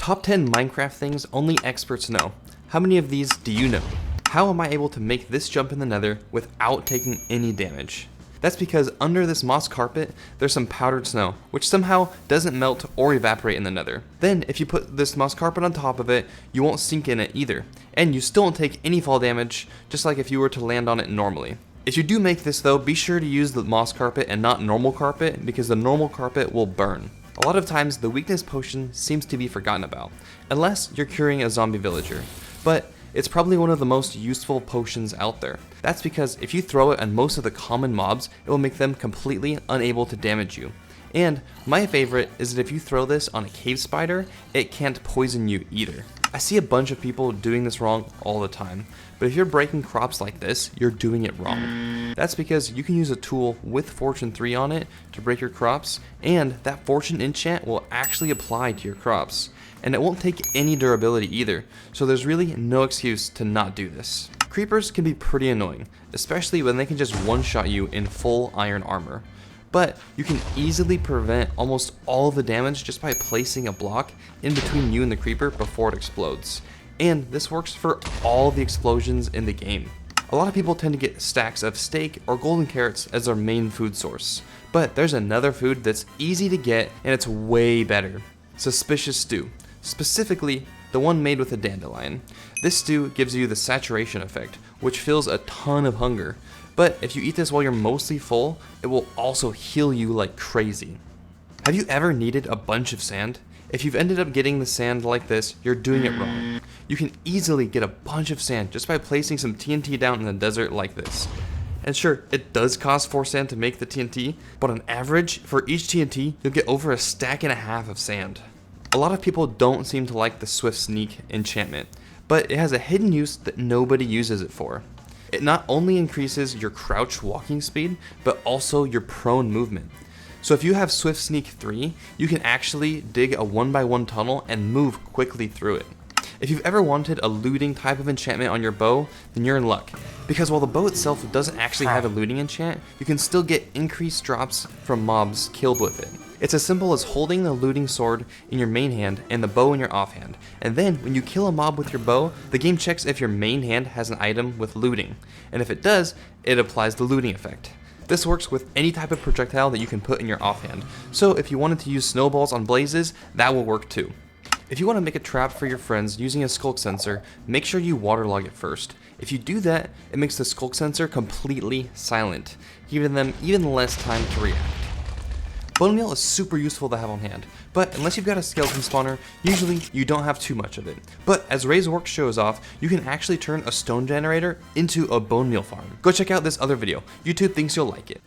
Top 10 Minecraft things only experts know. How many of these do you know? How am I able to make this jump in the nether without taking any damage? That's because under this moss carpet, there's some powdered snow, which somehow doesn't melt or evaporate in the nether. Then, if you put this moss carpet on top of it, you won't sink in it either. And you still won't take any fall damage, just like if you were to land on it normally. If you do make this though, be sure to use the moss carpet and not normal carpet, because the normal carpet will burn. A lot of times, the weakness potion seems to be forgotten about, unless you're curing a zombie villager. But it's probably one of the most useful potions out there. That's because if you throw it on most of the common mobs, it will make them completely unable to damage you. And my favorite is that if you throw this on a cave spider, it can't poison you either. I see a bunch of people doing this wrong all the time, but if you're breaking crops like this, you're doing it wrong. That's because you can use a tool with Fortune 3 on it to break your crops, and that Fortune enchant will actually apply to your crops. And it won't take any durability either, so there's really no excuse to not do this. Creepers can be pretty annoying, especially when they can just one-shot you in full iron armor. But you can easily prevent almost all of the damage just by placing a block in between you and the creeper before it explodes. And this works for all the explosions in the game. A lot of people tend to get stacks of steak or golden carrots as their main food source. But there's another food that's easy to get and it's way better. Suspicious stew. Specifically, the one made with a dandelion. This stew gives you the saturation effect, which fills a ton of hunger. But if you eat this while you're mostly full, it will also heal you like crazy. Have you ever needed a bunch of sand? If you've ended up getting the sand like this, you're doing it wrong. You can easily get a bunch of sand just by placing some TNT down in the desert like this. And sure, it does cost 4 sand to make the TNT, but on average, for each TNT, you'll get over a stack and a half of sand. A lot of people don't seem to like the Swift Sneak enchantment, but it has a hidden use that nobody uses it for. It not only increases your crouch walking speed, but also your prone movement. So if you have Swift Sneak 3, you can actually dig a 1x1 tunnel and move quickly through it. If you've ever wanted a looting type of enchantment on your bow, then you're in luck. Because while the bow itself doesn't actually have a looting enchant, you can still get increased drops from mobs killed with it. It's as simple as holding the looting sword in your main hand and the bow in your offhand. And then when you kill a mob with your bow, the game checks if your main hand has an item with looting. And if it does, it applies the looting effect. This works with any type of projectile that you can put in your offhand. So if you wanted to use snowballs on blazes, that will work too. If you want to make a trap for your friends using a skulk sensor, make sure you waterlog it first. If you do that, it makes the skulk sensor completely silent, giving them even less time to react. Bone meal is super useful to have on hand, but unless you've got a skeleton spawner, usually you don't have too much of it. But as Ray's work shows off, you can actually turn a stone generator into a bone meal farm. Go check out this other video. YouTube thinks you'll like it.